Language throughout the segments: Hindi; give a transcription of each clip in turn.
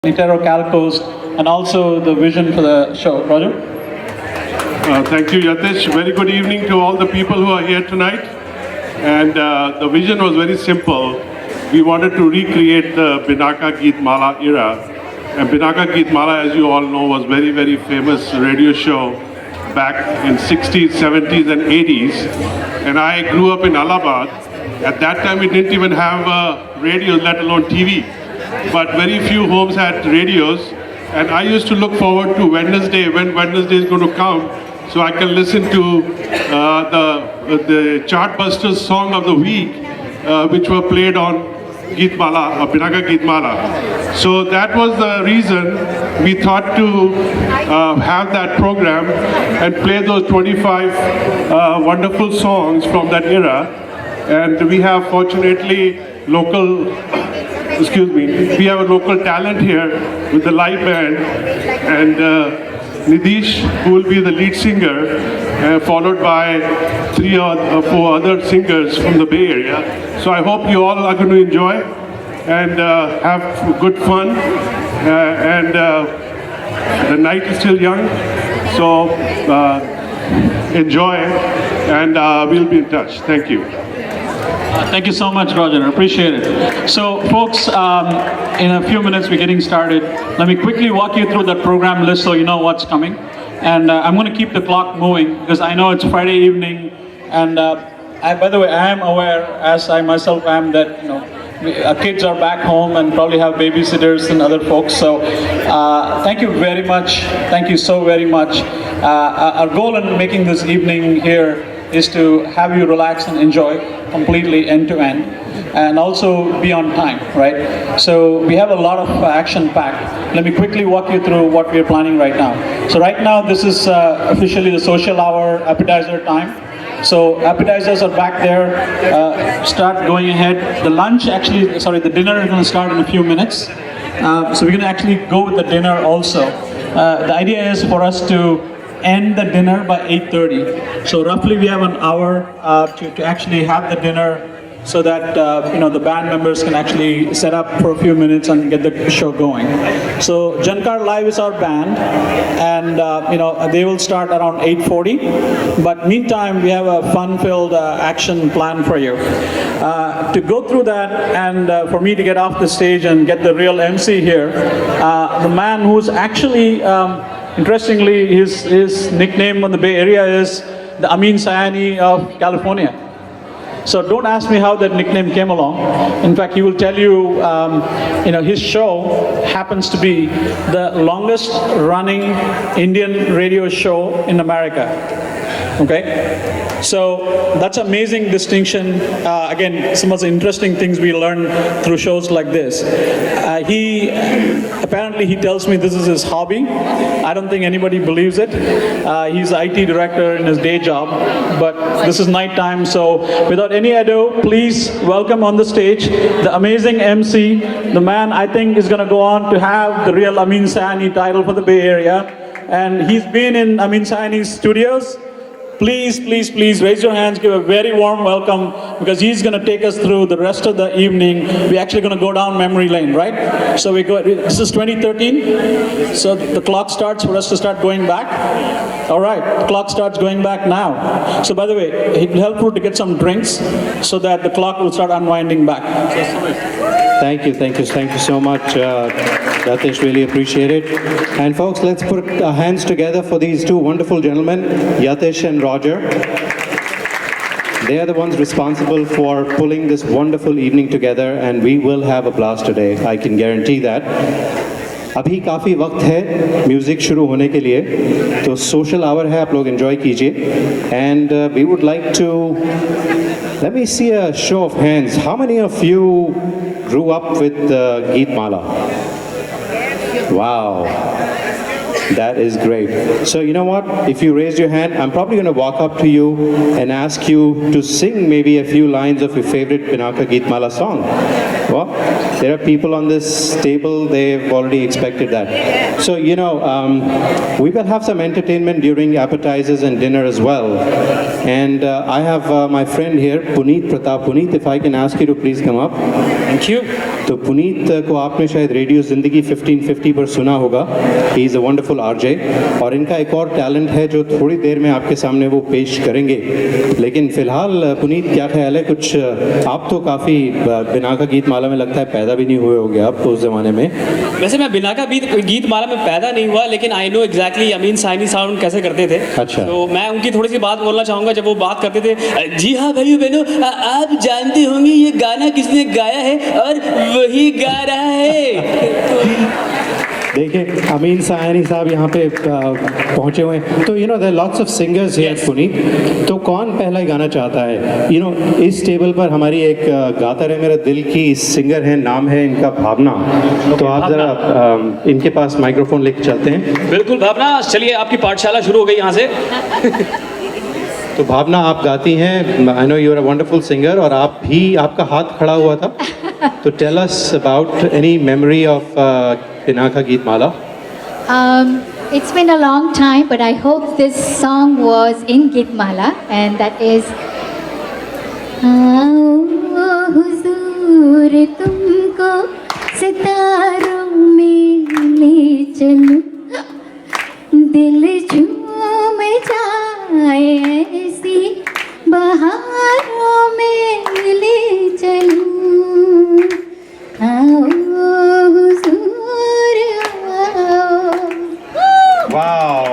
Nitero Calcoast, and also the vision for the show. Roger? Thank you, Yatish. Very good evening to all the people who are here tonight. And the vision was very simple. We wanted to recreate the Binaka Geet Mala era. And Binaka Geet Mala, as you all know, was very, very famous radio show back in 60s, 70s, and 80s. And I grew up in Allahabad. At that time, we didn't even have radios, let alone TV. But very few homes had radios. And I used to look forward to Wednesday, when Wednesday is going to come, so I can listen to the Chartbusters song of the week, which were played on Geet Mala, Binaka Geet Mala. So that was the reason we thought to have that program and play those 25 wonderful songs from that era. And we have fortunately we have a local talent here with the live band, and Nidish, who will be the lead singer, followed by 3 or 4 other singers from the Bay Area. So I hope you all are going to enjoy and have good fun. And the night is still young, so enjoy, and we'll be in touch. Thank you. Thank you so much, Roger. I appreciate it. So, folks, in a few minutes we're getting started. Let me quickly walk you through the program list so you know what's coming. And I'm going to keep the clock moving because I know it's Friday evening. And by the way, I am aware, as I myself am, that our kids are back home and probably have babysitters and other folks. So, thank you very much. Thank you so very much. Our goal in making this evening here is to have you relax and enjoy completely end to end, and also be on time, right? So we have a lot of action packed. Let me quickly walk you through what we are planning right now. So right now this is officially the social hour appetizer time. So appetizers are back there. Start going ahead. The lunch the dinner is going to start in a few minutes. So we're going to actually go with the dinner also. The idea is for us to end the dinner by 8:30. So roughly we have an hour to actually have the dinner, so that the band members can actually set up for a few minutes and get the show going. So Jankar Live is our band, and they will start around 8:40. But meantime, we have a fun-filled action plan for you. To go through that, and for me to get off the stage and get the real MC here, the man who's actually interestingly, his nickname on the Bay Area is the Amin Sayani of California. So don't ask me how that nickname came along. In fact, he will tell you, his show happens to be the longest running Indian radio show in America. Okay? So that's amazing distinction. Again, some of the interesting things we learn through shows like this. He apparently tells me this is his hobby. I don't think anybody believes it. He's the IT director in his day job, but this is nighttime. So without any ado, please welcome on the stage the amazing MC, the man I think is going to go on to have the real Amin Sayani title for the Bay Area. And he's been in Amin Sayani's studios. Please, please, please raise your hands, give a very warm welcome, because he's going to take us through the rest of the evening. We're actually going to go down memory lane, right? So this is 2013, so the clock starts for us to start going back. All right, the clock starts going back now. So by the way, it will be helpful to get some drinks so that the clock will start unwinding back. Thank you so much, Yatish, really appreciate it. And folks, let's put our hands together for these two wonderful gentlemen, Yatish and Roger. They are the ones responsible for pulling this wonderful evening together, and we will have a blast today, I can guarantee that. अभी काफ़ी वक्त है म्यूज़िक शुरू होने के लिए, तो सोशल आवर है, आप लोग एंजॉय कीजिए. And we would like to, let me see a show of hands. How many of you grew up with Geet Mala? Wow. That is great. So you know what? If you raise your hand, I'm probably going to walk up to you and ask you to sing maybe a few lines of your favorite Pinaka Geet Mala song. Well, there are people on this table, they've already expected that. So, you know, we will have some entertainment during appetizers and dinner as well. And I have my friend here, Puneet Pratap. Puneet, if I can ask you to please come up. Thank you. तो पुनीत को आपने शायद रेडियो ज़िंदगी 1550 पर सुना होगा. He is a wonderful RJ और इनका एक और टैलेंट है जो थोड़ी देर में आपके सामने वो पेश करेंगे. लेकिन फ़िलहाल पुनीत क्या ख्याल है? कुछ आप तो काफ़ी बिनाका गीत माला में लगता है पैदा भी नहीं हुए होंगे आप तो उस ज़माने में. वैसे मैं बिनाका गीत माला में पैदा नहीं हुआ, लेकिन I know exactly Ameen Sayani sound कैसे करते थे. अच्छा. तो मैं उनकी थोड़ी सी बात बोलना चाहूँगा. जब वो बात करते थे, जी हाँ भाइयों बहनों, आप जानते होंगे ये गाना किसने गाया है और वही गा रहा है. देखिए अमीन सायनी साहब यहाँ पे पहुँचे हुए हैं. तो you know there lots of singers here Puneet. तो कौन पहला गाना चाहता है? यू नो इस टेबल पर हमारी एक गाता रहे मेरा दिल की सिंगर है, नाम है इनका भावना. तो आप ज़रा इनके पास माइक्रोफोन लेके चलते हैं. बिल्कुल भावना, चलिए आपकी पाठशाला शुरू हो गई यहाँ से. तो भावना आप गाती हैं. I know you are a wonderful singer और आप भी, आपका हाथ खड़ा हुआ था. तो tell us about any memory of Pinaka Geet Mala. It's been a long time, but I hope this song was in Geet Mala, and that is आओ हुजूर तुमको सितारों में ले चलूं, दिल झूम जाए ऐसी बहारों में ले चलूं. आओ हुजूर आओ. वाओ,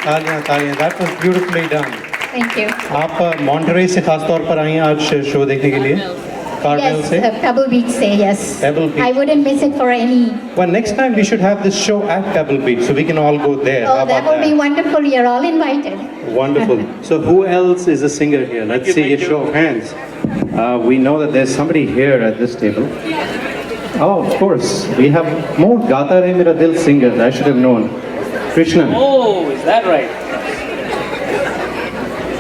तालियां तालियां. That was beautifully done. Thank you. आप मॉन्टरे से खास तौर पर आई हैं आज शो देखने के लिए? Carmel Yes, से? Pebble Beach say yes. Pebble Beach. I wouldn't miss it for any. Well, next time we should have this show at Pebble Beach so we can all go there. Oh, How that about would be wonderful. You're all invited. Wonderful. So who else is a singer here? Let's see a show of hands. We know that there's somebody here at this table. Oh, of course. We have more Gata Re Mera Dil singers. I should have known. Krishnan. Oh, is that right?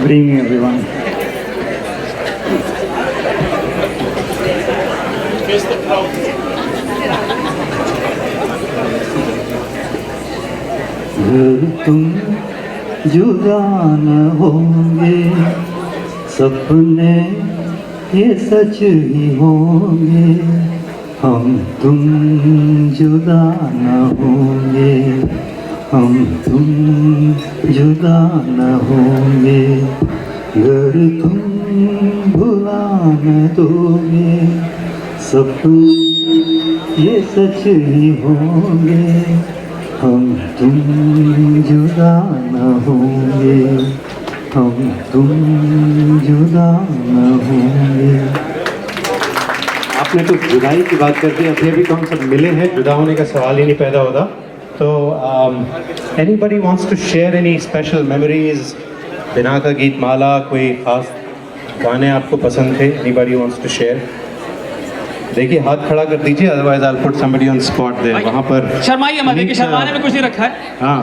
Good evening, everyone. तुम जुदा न होंगे, सपने ये सच ही होंगे. हम तुम जुदा न होंगे, हम तुम जुदा न होंगे. अगर तुम भुला न दोगे, सपने ये सच ही होंगे. हम तुम जुदा न होंगे, हम तुम जुदा न होंगे. आपने तो जुदाई की बात कर दी. अभी तो हम सब मिले हैं, जुदा होने का सवाल ही नहीं पैदा होता. तो anybody wants to share any special memories? Binaca गीत माला, कोई खास गाने आपको पसंद थे? Anybody wants to share? देखिए हाथ खड़ा कर दीजिए, otherwise I'll put somebody on spot there. वहाँ पर शर्माइए मत, देखिए शर्माने में कुछ नहीं रखा है. हाँ,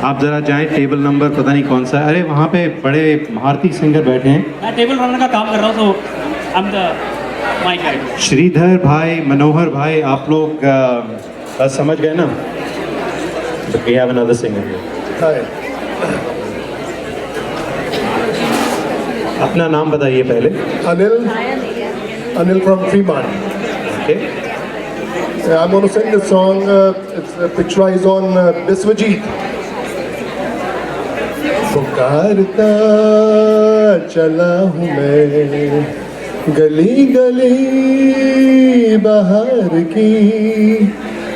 आप ज़रा जाएं. टेबल नंबर पता नहीं कौन सा है. अरे वहाँ पे बड़े महारती सिंगर बैठे हैं. मैं टेबल रनर का काम कर रहा हूँ, तो I'm the mic guy. Shridhar भाई, मनोहर भाई, आप लोग बस समझ गए ना? But we have another singer here. अपना नाम बताइए पहले. Anil from Fremont. Okay. I'm going to sing this song. It's picturized on Biswajit. पुकारता चला हूँ मैं गली गली बाहर की,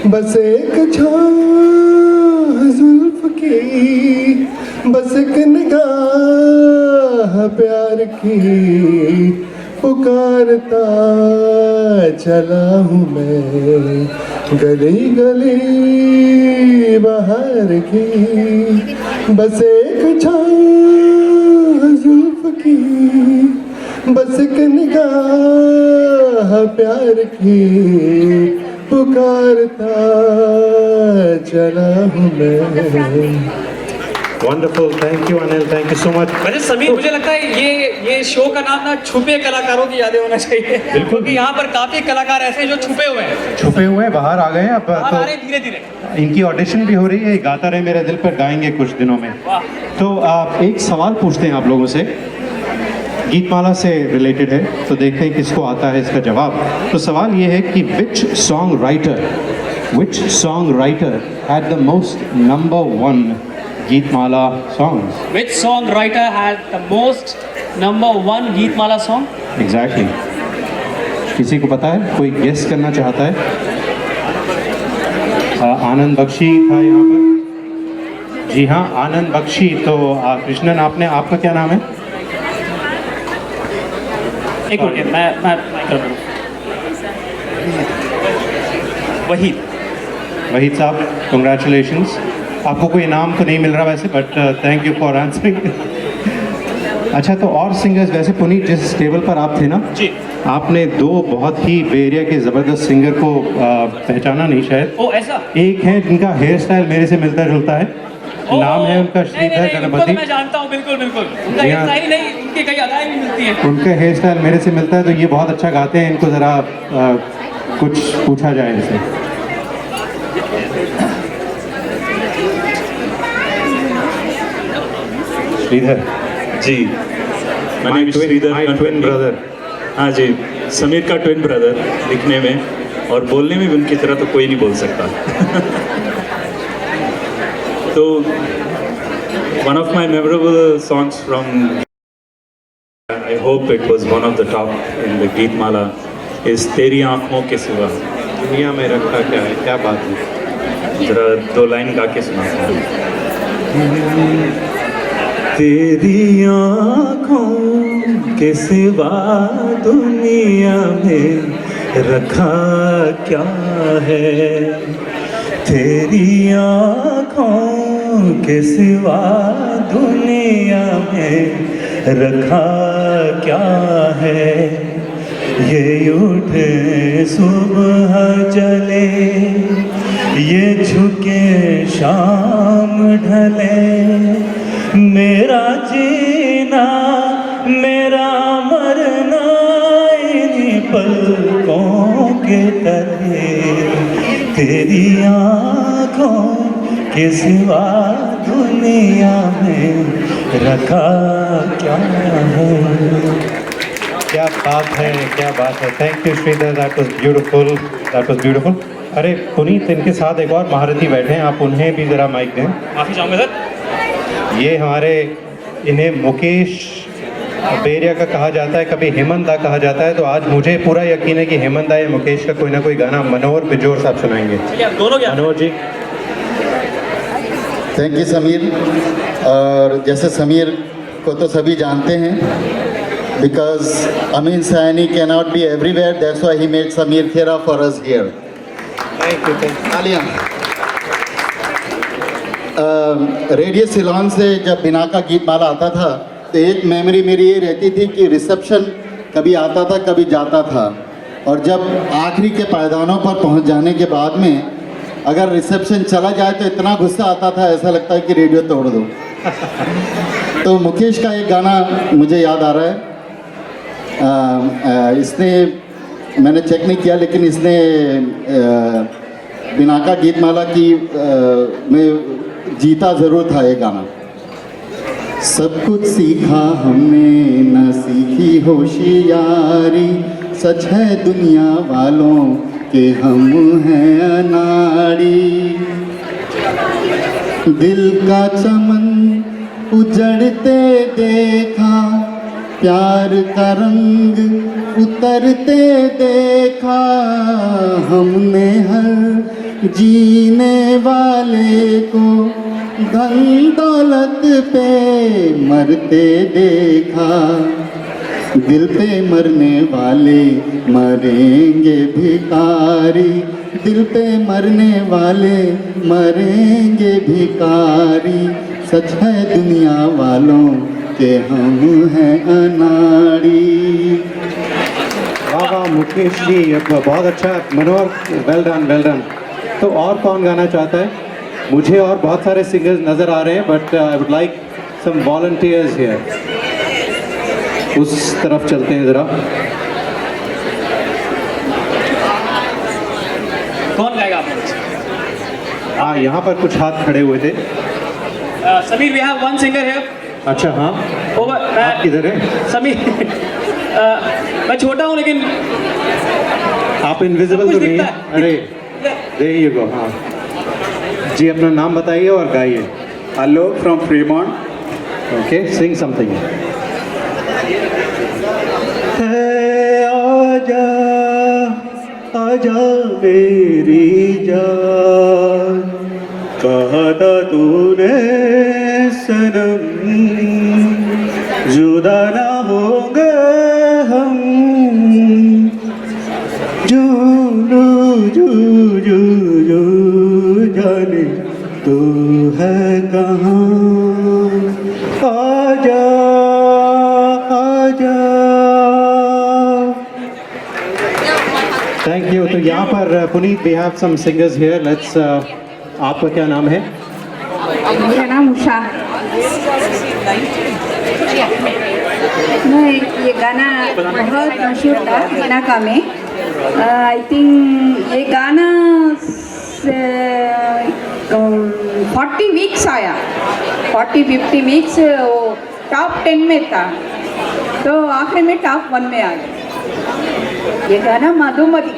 बस एक छाह जुल्फ की, बस एक निगाह प्यार की. पुकारता चला हूँ मैं गली गली बाहर की, बस एक छाह जुल्फ की, बस एक निगाह प्यार की. पुकारता चला हूँ मैं। Wonderful, thank you Anil, thank you so much. वैसे समीर, मुझे लगता है ये शो का नाम ना छुपे कलाकारों की यादें होना चाहिए, क्योंकि यहाँ पर काफी कलाकार ऐसे हैं जो छुपे हुए हैं, छुपे हुए हैं, बाहर आ गए हैं अब बाहर आ रहे तो हैं धीरे धीरे। इनकी ऑडिशन भी हो रही है, गाता रहे मेरे दिल पर गाएंगे कुछ दिनों में। वाह। तो आप एक सवाल पूछते हैं आप लोगों से, गीतमाला से रिलेटेड है, तो देखते हैं किसको आता है इसका जवाब। तो सवाल ये है कि which song writer had the most #1 Geetmala songs? Which song writer had the most #1 Geetmala song? Exactly. किसी को पता है, कोई गेस करना चाहता है? आनंद बख्शी था यहाँ पर। जी हाँ, आनंद बख्शी। तो कृष्णन, आपका क्या नाम है? एक मिनट, मैं कर दूँ। वहीद साहब, कंग्रेचुलेशंस। आपको कोई इनाम तो नहीं मिल रहा वैसे, but thank you for answering. अच्छा, तो और सिंगर्स, वैसे पुनीत जिस टेबल पर आप थे ना जी, आपने दो बहुत ही बे एरिया के ज़बरदस्त सिंगर को पहचाना नहीं शायद। ओ ऐसा? एक है जिनका हेयर स्टाइल मेरे से मिलता जुलता है, नाम है उनका नहीं, श्रीधर नहीं, उनको तो गणपति। मैं जानता हूँ, बिल्कुल बिल्कुल। उनका जी हेयर हाँ। स्टाइल नहीं, उनकी कई अदाएं भी मिलती हैं। उनका हेयर स्टाइल मेरे से मिलता है, तो ये बहुत अच्छा गाते हैं। इनको ज़रा कुछ पूछा जाए इनसे। Sridhar ji, my name is Sridhar twin brother. हाँ जी, समीर का ट्विन ब्रदर, दिखने में और बोलने में भी उनकी तरह तो कोई नहीं बोल सकता। तो one of my memorable songs from, I hope it was one of the top in the Geetmala, is तेरी आँखों के सिवा। दुनिया में रखा क्या है, क्या बात है। जरा 2 लाइन गा के सुना। तेरी आँखों के सिवा दुनिया में रखा क्या है, तेरी आँखों के सिवा दुनिया में रखा क्या है, ये उठे सुबह जले, ये झुके शाम ढले, मेरा जीना मेरा मरना इन्हीं पलकों के तले, तेरी आँखों के सिवा दुनिया में रखा क्या है। क्या बात है, क्या बात है। Thank you Sridhar, that was beautiful, that was beautiful. अरे पुनीत, इनके साथ एक और महारथी बैठे हैं, आप उन्हें भी ज़रा माइक दें। माफी चाहूँगा सर। ये हमारे, इन्हें मुकेश बेरिया का कहा जाता है, कभी हेमंत दा कहा जाता है, तो आज मुझे पूरा यकीन है कि हेमंत दा या मुकेश का कोई ना कोई गाना मनोहर बिजोर साहब सुनाएंगे। क्या दोनों क्या? मनोहर जी। Thank you Sameer. और जैसे समीर को तो सभी जानते हैं, because Amin Sayani can not be everywhere, that's why he made Sameer Khera for us here. Thank you. तालियां। रेडियो सिलोन से जब बिना का गीतमाला आता था, तो एक मेमोरी मेरी ये रहती थी कि रिसेप्शन कभी आता था कभी जाता था, और जब आखिरी के पायदानों पर पहुंच जाने के बाद में अगर रिसेप्शन चला जाए तो इतना गुस्सा आता था, ऐसा लगता है कि रेडियो तोड़ दो। तो मुकेश का एक गाना मुझे याद आ रहा है, इसने, मैंने चेक नहीं किया लेकिन इसने बिना का गीतमाला की में जीता ज़रूर था ये गाना। सब कुछ सीखा हमने न सीखी होशियारी, सच है दुनिया वालों के हम हैं अनाड़ी, दिल का चमन उजड़ते देखा, प्यार का रंग उतरते देखा, हमने हर जीने वाले को धन दौलत पे मरते देखा, दिल पे मरने वाले मरेंगे भिखारी, दिल पे मरने वाले मरेंगे भिखारी, सच है दुनिया वालों के हम हैं अनाड़ी। वाह वाह मुकेश जी, बहुत अच्छा। मनोहर, वेल डन वेल डन। तो और कौन गाना चाहता है? मुझे और बहुत सारे सिंगर्स नज़र आ रहे हैं, but I would like some volunteers here. उस तरफ चलते हैं ज़रा। कौन गाएगा आप? हाँ, यहाँ पर कुछ हाथ खड़े हुए थे। Sameer, we have one singer here. अच्छा, हाँ, आप किधर हैं? समीर, मैं छोटा हूँ लेकिन आप इनविजिबल तो नहीं हैं? अरे, there you go, हाँ जी, अपना नाम बताइए और गाइए। Alok from Fremont. Okay, sing something. आजा आजा मेरी जान, कहा था तूने सनम, जुदा ना होंगे हम, जू जू जाने तू है कहाँ, आजा आजा। Thank you. तो यहाँ पर Puneet, we have some singers here. Let's आपका क्या नाम है? मेरा नाम उषा। मैं ये गाना बहुत मशहूर था बिनाका में। आई थिंक ये गाना 40 वीक्स आया, 40-50 वीक्स वो टॉप 10 में था, तो आखिर में टॉप 1 में आ गया ये गाना मधुमती।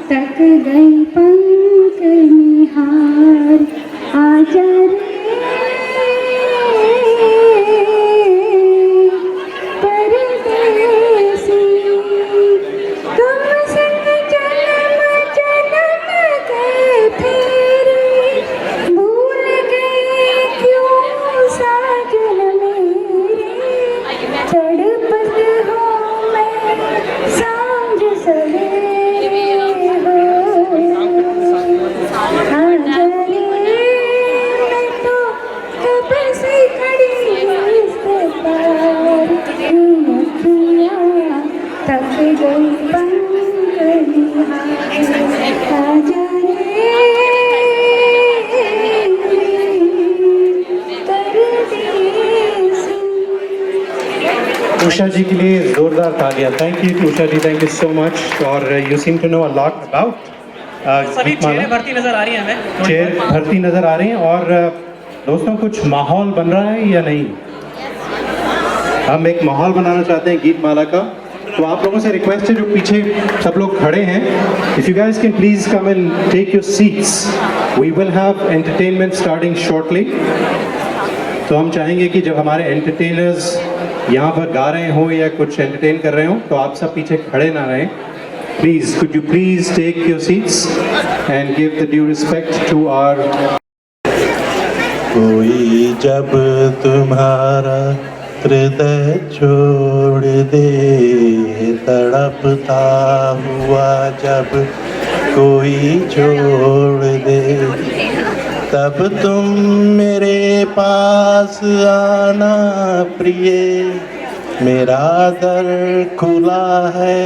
तक गई पंख निहार, आजा रे परदेसी, तुम संग जन्म जन्म गए फिर, भूल गए क्यों साजन मेरे, तड़पत हूँ मैं सांझ सवेरे। उषा जी के लिए जोरदार तालियां। Thank you Usha ji, thank you so much. और you seem to know a lot about सभी चेहरे भरती नजर आ रही हैं हमें। चेयर भरती नजर आ रही हैं। और दोस्तों, कुछ माहौल बन रहा है या नहीं? हम एक माहौल बनाना चाहते हैं गीत माला का, तो आप लोगों से रिक्वेस्ट है जो पीछे सब लोग खड़े हैं, if you guys can please come and take your seats, we will have entertainment starting shortly. तो हम चाहेंगे कि जब हमारे एंटरटेनर्स यहाँ पर गा रहे हों या कुछ एंटरटेन कर रहे हों, तो आप सब पीछे खड़े ना रहें। Please, could you please take your seats and give the due respect to our. कोई जब तुम्हारा हृदय छोड़ दे, तड़पता हुआ जब कोई छोड़ दे, तब तुम मेरे पास आना प्रिय, मेरा दर खुला है,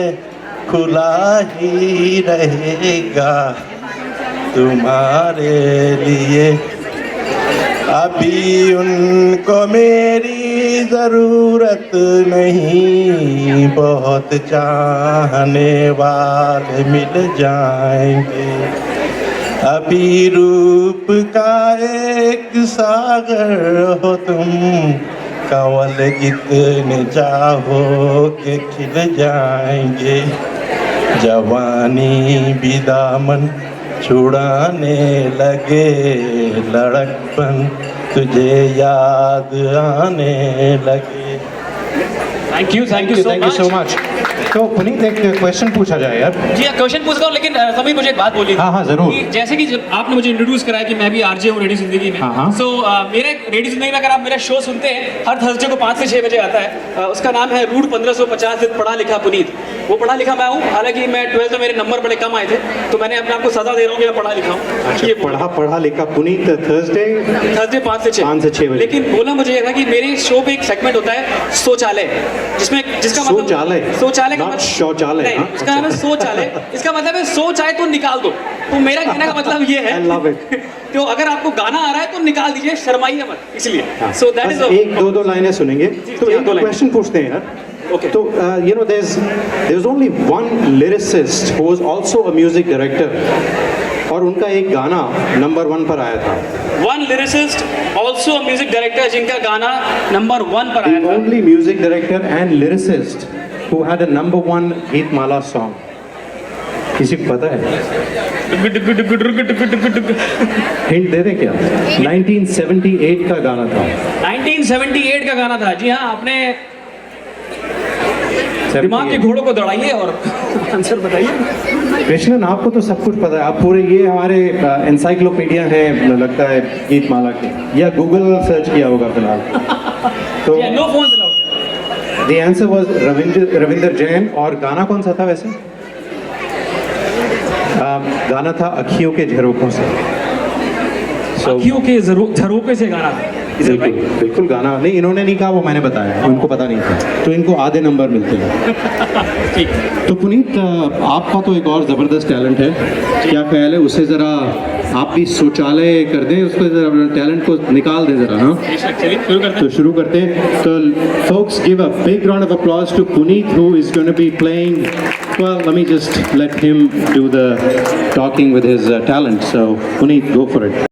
खुला ही रहेगा तुम्हारे लिए। अभी उनको मेरी ज़रूरत नहीं, बहुत चाहने वाले मिल जाएंगे। अभी रूप का एक सागर हो तुम, कंवल जितने चाहो के खिल जाएंगे। जवानी भी दामन छुड़ाने लगे, लड़कपन तुझे याद आने लगे। Thank you so much. तो पुनीत एक क्वेश्चन पूछा जाए यार। जी हाँ, क्वेश्चन पूछ रहा हूँ, लेकिन समीर मुझे एक बात बोली। हाँ, हाँ, जरूर। कि जैसे कि जब आपने मुझे इंट्रोड्यूस कराया कि मैं भी आरजे हूँ रेडियो जिंदगी में। हाँ, हाँ। सो मेरे रेडियो जिंदगी में अगर आप मेरा शो सुनते हैं, हर थर्सडे को 5 से 6 बजे आता है। उसका नाम है रूट 1550 विद पढ़ा लिखा पुनीत। वो पढ़ा लिखा मैं हूँ, हालांकि मैं 12th में मेरे नंबर बड़े कम आए थे, तो मैंने अपने आप को सजा दे रहा हूँ कि मैं पढ़ा लिखा हूँ। अच्छा, पढ़ा लिखा पुनीत थर्सडे 5 से 6 बजे। लेकिन बोला मुझे ये था कि मेरे शो पे एक सेगमेंट होता है शौचालय, जिसका मतलब शौचालय का मतलब शौचालय, नहीं, इसका नाम है शौचालय। इसका मतलब है सो चाहे तो निकाल दो। तो मेरा कहने का मतलब ये है, I love it. तो अगर आपको गाना आ रहा है तो निकाल दीजिए, शर्माइए मत, इसलिए। सो दैट इज एक दो लाइनें सुनेंगे तो एक क्वेश्चन पूछते हैं यार। Okay. तो you know there's only one lyricist who was also a music director, और उनका एक गाना नंबर 1 पर आया था। One lyricist also music director जिनका गाना नंबर 1 पर आया The था। only music director and lyricist who had a number 1 Geetmala song. किसी को पता है? हिंट दे दें क्या? 1978 का गाना था। 1978 का गाना था। जी हाँ, आपने दिमाग के घोड़ों को दौड़ाइए और आंसर बताइए। कृष्णन, आपको तो सब कुछ पता है, आप पूरे ये हमारे एनसाइक्लोपीडिया है लगता है गीतमाला के, या गूगल सर्च किया होगा फिलहाल। तो no phone allowed. The answer was Ravinder Jain. और गाना कौन सा था वैसे? गाना था अखियों के झरोकों से। अखियों के झरोके से गाना था। बिल्कुल बिल्कुल गाना नहीं, इन्होंने नहीं कहा, वो मैंने बताया, उनको पता नहीं था, तो इनको आधे नंबर मिलते हैं। ठीक। तो पुनीत, आपका तो एक और ज़बरदस्त टैलेंट है, क्या ख्याल है उसे ज़रा आप भी शौचालय कर दें, उसको ज़रा टैलेंट को निकाल दें ज़रा। हाँ, तो शुरू करते हैं। तो folks, give a big round of applause to Puneet, who is going to be playing. Well, let me just let him do the talking with his talent. So Puneet, go for it.